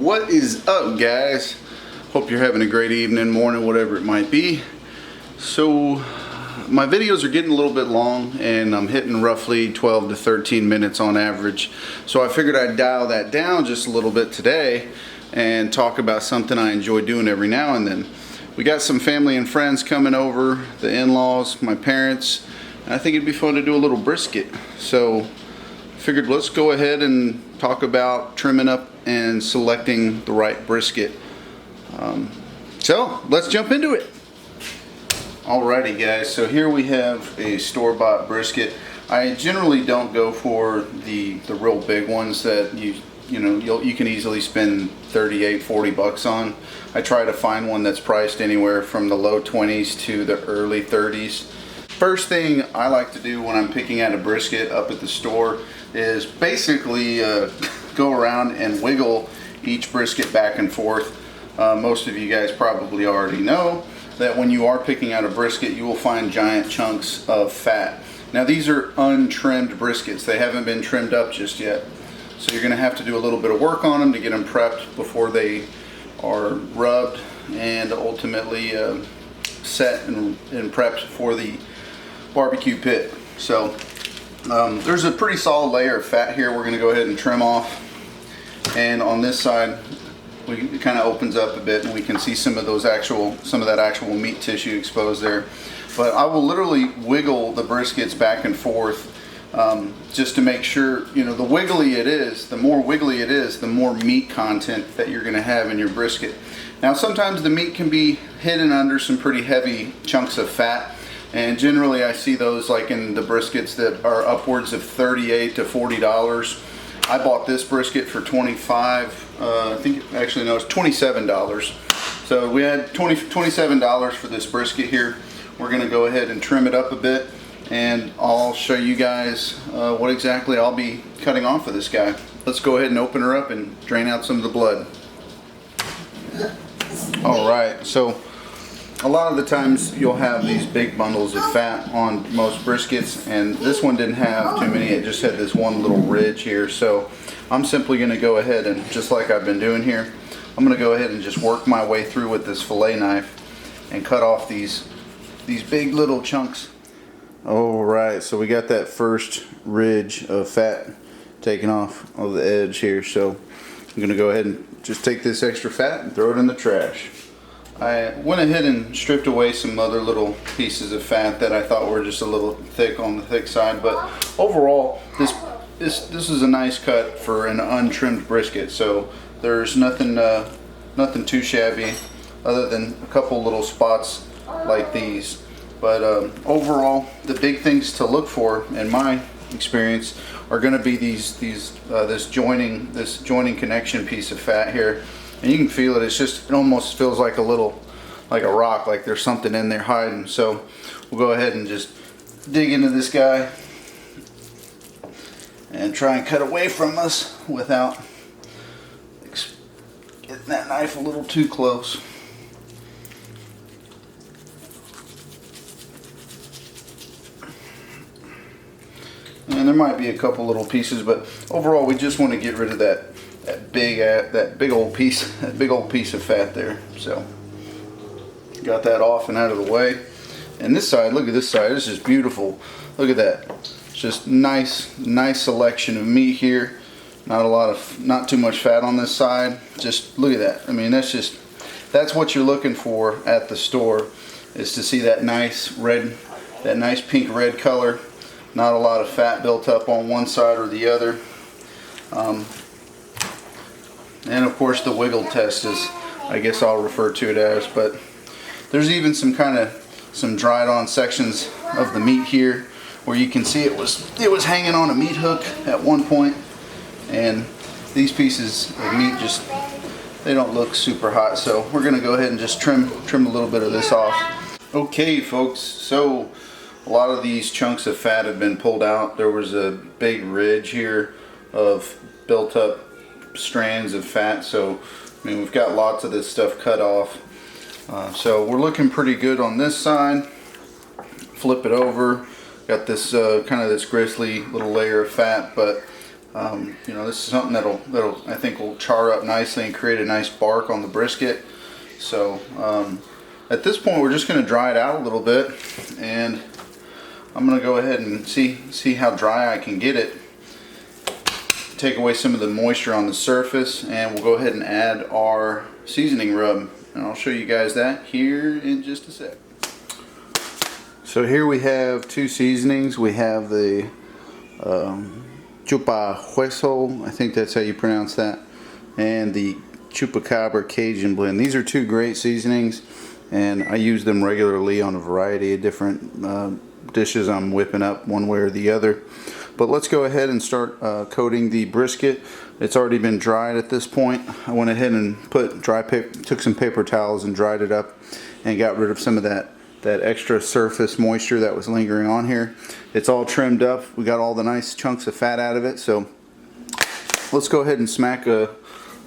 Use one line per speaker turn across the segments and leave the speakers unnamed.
What is up, guys? Hope you're having a great evening, morning, whatever it might be. So my videos are getting a little bit long and I'm hitting roughly 12 to 13 minutes on average. So I figured I'd dial that down just a little bit today and talk about something I enjoy doing every now and then. We got some family and friends coming over, the in-laws, my parents, and I think it'd be fun to do a little brisket. So figured let's go ahead and talk about trimming up and selecting the right brisket. So let's jump into it. Alrighty guys, so here we have a store-bought brisket. I generally don't go for the real big ones that you can easily spend 38, 40 bucks on. I try to find one that's priced anywhere from the low 20s to the early 30s. First thing I like to do when I'm picking out a brisket up at the store is basically go around and wiggle each brisket back and forth. Most of you guys probably already know that when you are picking out a brisket, you will find giant chunks of fat. Now these are untrimmed briskets. They haven't been trimmed up just yet. So you're gonna have to do a little bit of work on them to get them prepped before they are rubbed and ultimately set and prepped for the barbecue pit. So there's a pretty solid layer of fat here we're gonna go ahead and trim off. And on this side, it kind of opens up a bit and we can see some of that actual meat tissue exposed there. But I will literally wiggle the briskets back and forth just to make sure, the more wiggly it is, the more meat content that you're going to have in your brisket. Now sometimes the meat can be hidden under some pretty heavy chunks of fat, and generally I see those like in the briskets that are upwards of $38 to $40. I bought this brisket for $25. I think actually no, it's $27. So we had $27 for this brisket here. We're going to go ahead and trim it up a bit, and I'll show you guys what exactly I'll be cutting off of this guy. Let's go ahead and open her up and drain out some of the blood. Alright, so a lot of the times you'll have these big bundles of fat on most briskets, and this one didn't have too many. It just had this one little ridge here. So I'm simply going to go ahead and, just like I've been doing here, I'm going to go ahead and just work my way through with this fillet knife and cut off these big little chunks. Alright, so we got that first ridge of fat taken off of the edge here. So I'm going to go ahead and just take this extra fat and throw it in the trash. I went ahead and stripped away some other little pieces of fat that I thought were just a little thick on the thick side, but overall this is a nice cut for an untrimmed brisket. So there's nothing too shabby other than a couple little spots like these. But overall, the big things to look for in my experience are going to be this joining connection piece of fat here. And you can feel it. It almost feels like a rock, like there's something in there hiding. So we'll go ahead and just dig into this guy and try and cut away from us without getting that knife a little too close. And there might be a couple little pieces, but overall we just want to get rid of that big old piece of fat there. So got that off and out of the way. And this side, look at this side, this is beautiful. Look at that. It's just nice selection of meat here. Not too much fat on this side. Just look at that. I mean, that's what you're looking for at the store, is to see that nice pink red color. Not a lot of fat built up on one side or the other. And of course the wiggle test is, I guess I'll refer to it as, but there's even some dried on sections of the meat here where you can see it was hanging on a meat hook at one point, and these pieces of meat they don't look super hot. So we're gonna go ahead and just trim a little bit of this off. Okay folks, so a lot of these chunks of fat have been pulled out. There was a big ridge here of built up strands of fat, so I mean we've got lots of this stuff cut off. So we're looking pretty good on this side. Flip it over, got this kind of this gristly little layer of fat, but You know, this is something that'll I think will char up nicely and create a nice bark on the brisket. So at this point, we're just going to dry it out a little bit, and I'm going to go ahead and see how dry I can get it. Take away some of the moisture on the surface, and we'll go ahead and add our seasoning rub, and I'll show you guys that here in just a sec. So here we have two seasonings. We have the chupa hueso, I think that's how you pronounce that, and the chupacabra Cajun blend. These are two great seasonings, and I use them regularly on a variety of different dishes I'm whipping up one way or the other. But let's go ahead and start coating the brisket. It's already been dried at this point. I went ahead and took some paper towels and dried it up and got rid of some of that extra surface moisture that was lingering on here. It's all trimmed up. We got all the nice chunks of fat out of it. So let's go ahead and smack a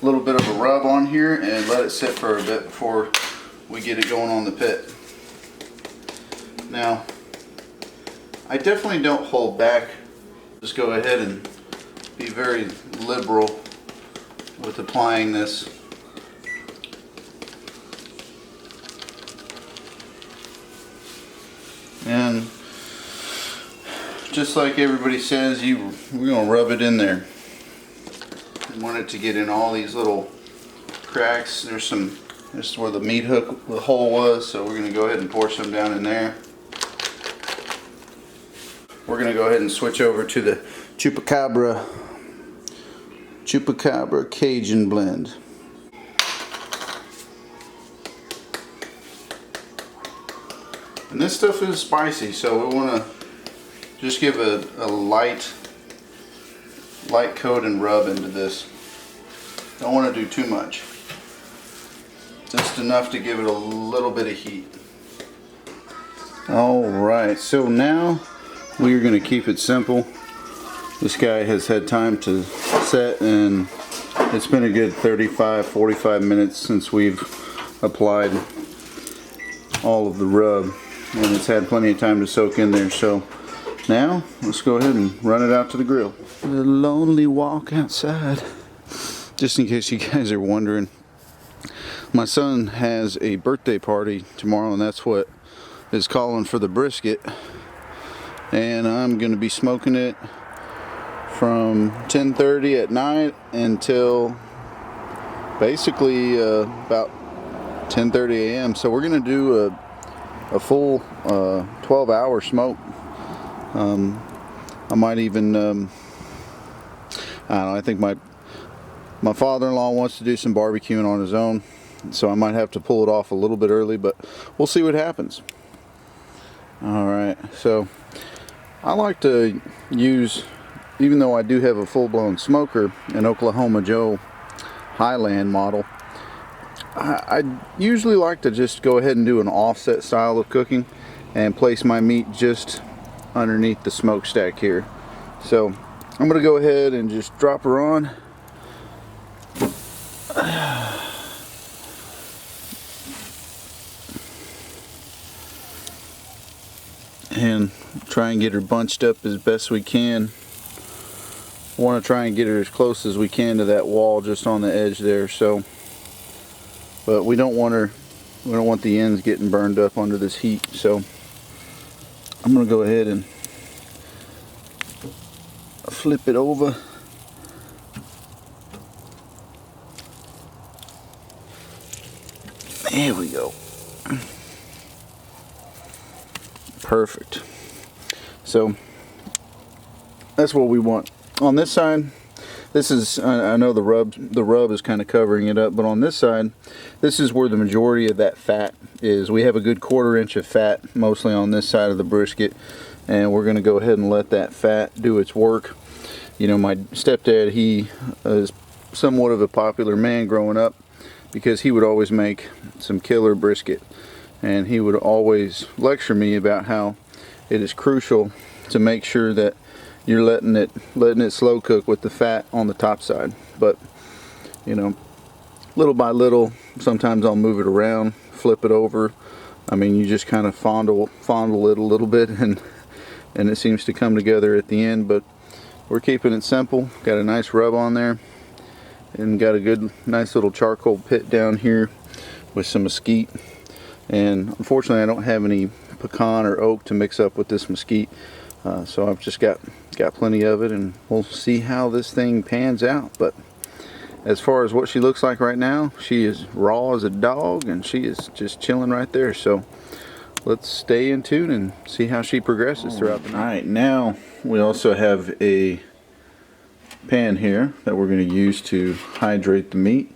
little bit of a rub on here and let it sit for a bit before we get it going on the pit. Now, I definitely don't hold back. Just go ahead and be very liberal with applying this. And just like everybody says, we're going to rub it in there. You want it to get in all these little cracks. This is where the meat hook, the hole was, so we're going to go ahead and pour some down in there. We're going to go ahead and switch over to the chupacabra Cajun blend. And this stuff is spicy, so we want to just give a light coat and rub into this. Don't want to do too much. Just enough to give it a little bit of heat. Alright, so now we are going to keep it simple. This guy has had time to set, and it's been a good 35-45 minutes since we've applied all of the rub, and it's had plenty of time to soak in there. So now let's go ahead and run it out to the grill. A lonely walk outside. Just in case you guys are wondering, my son has a birthday party tomorrow, and that's what is calling for the brisket. And I'm going to be smoking it from 10:30 at night until basically about 10:30 a.m. So we're going to do a full 12-hour smoke. I might even I don't know, I think my father-in-law wants to do some barbecuing on his own, so I might have to pull it off a little bit early, but we'll see what happens. Alright, so I like to use, even though I do have a full-blown smoker, an Oklahoma Joe Highland model, I usually like to just go ahead and do an offset style of cooking and place my meat just underneath the smokestack here. So I'm going to go ahead and just drop her on. And try and get her bunched up as best we can. Want to try and get her as close as we can to that wall just on the edge there. So, but we don't want the ends getting burned up under this heat. So I'm going to go ahead and flip it over. There we go. Perfect. So that's what we want. On this side, this is, I know the rub is kind of covering it up, but on this side, this is where the majority of that fat is. We have a good 1/4 inch of fat mostly on this side of the brisket, and we're going to go ahead and let that fat do its work. You know, my stepdad, he is somewhat of a popular man growing up because he would always make some killer brisket. And he would always lecture me about how it is crucial to make sure that you're letting it slow cook with the fat on the top side. But you know, little by little, sometimes I'll move it around, flip it over. I mean, you just kind of fondle it a little bit, and it seems to come together at the end. But we're keeping it simple. Got a nice rub on there, and got a good, nice little charcoal pit down here with some mesquite. And unfortunately, I don't have any pecan or oak to mix up with this mesquite, so I've just got plenty of it, and we'll see how this thing pans out. But as far as what she looks like right now, she is raw as a dog, and she is just chilling right there. So let's stay in tune and see how she progresses throughout the night. Alright, now we also have a pan here that we're going to use to hydrate the meat.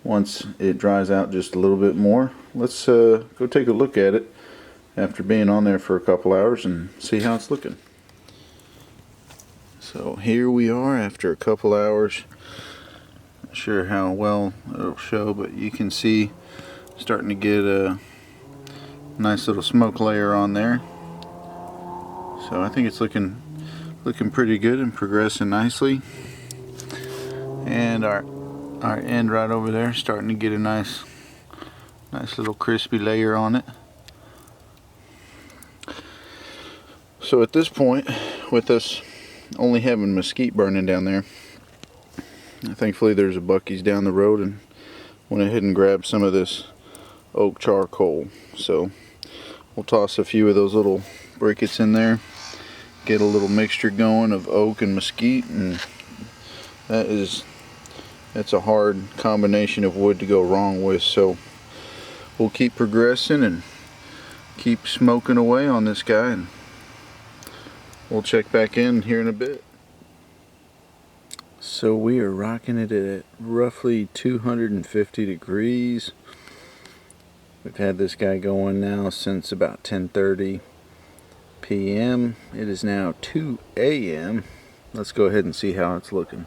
Once it dries out just a little bit more, let's go take a look at it after being on there for a couple hours and see how it's looking. So here we are after a couple hours. Not sure how well it'll show, but you can see starting to get a nice little smoke layer on there. So I think it's looking pretty good and progressing nicely. And our end right over there starting to get a nice little crispy layer on it. So at this point, with us only having mesquite burning down there, thankfully there's a Buc-ee's down the road, and went ahead and grabbed some of this oak charcoal. So we'll toss a few of those little briquettes in there, get a little mixture going of oak and mesquite, and that's a hard combination of wood to go wrong with. So we'll keep progressing and keep smoking away on this guy, and we'll check back in here in a bit. So we are rocking it at roughly 250 degrees. We've had this guy going now since about 10:30 p.m. It is now 2 a.m. Let's go ahead and see how it's looking.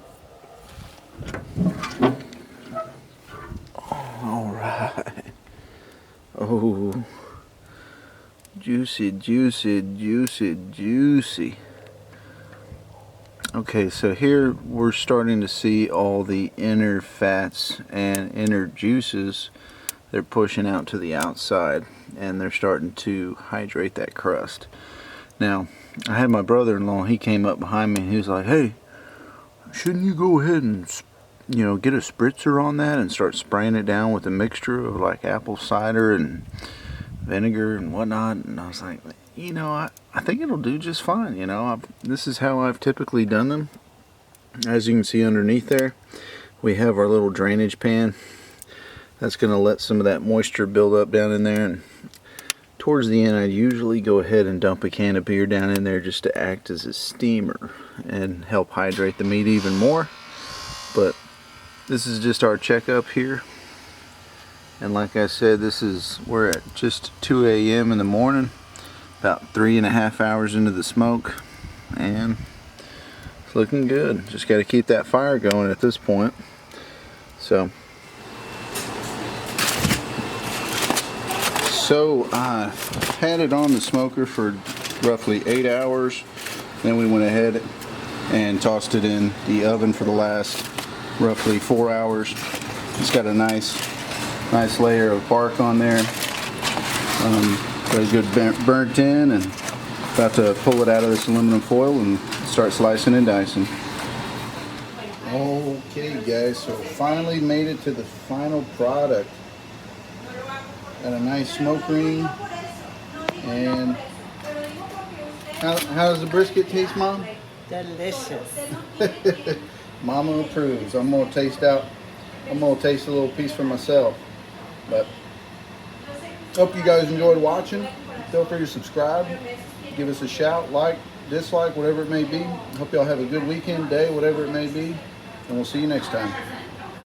Alright. Oh, juicy, juicy, juicy, juicy. Okay, so here we're starting to see all the inner fats and inner juices. They're pushing out to the outside, and they're starting to hydrate that crust. Now, I had my brother-in-law, he came up behind me and he was like, hey, shouldn't you go ahead and, you know, get a spritzer on that and start spraying it down with a mixture of like apple cider and vinegar and whatnot? And I was like, you know, I think it'll do just fine. You know, this is how I've typically done them. As you can see underneath there, we have our little drainage pan. That's going to let some of that moisture build up down in there, and towards the end I usually go ahead and dump a can of beer down in there just to act as a steamer and help hydrate the meat even more. But this is just our checkup here, and like I said, we're at just 2 a.m. in the morning, about 3.5 hours into the smoke, and it's looking good. Just got to keep that fire going at this point. So I had it on the smoker for roughly 8 hours. Then we went ahead and tossed it in the oven for the last roughly 4 hours. It's got a nice layer of bark on there. Very good burnt in, and about to pull it out of this aluminum foil and start slicing and dicing. Okay guys, so finally made it to the final product. Got a nice smoke ring. And how does the brisket taste, Mom?
Delicious.
Mama approves. I'm gonna taste a little piece for myself. But hope you guys enjoyed watching. Feel free to subscribe, give us a shout, like, dislike, whatever it may be. Hope y'all have a good weekend, day, whatever it may be, and we'll see you next time.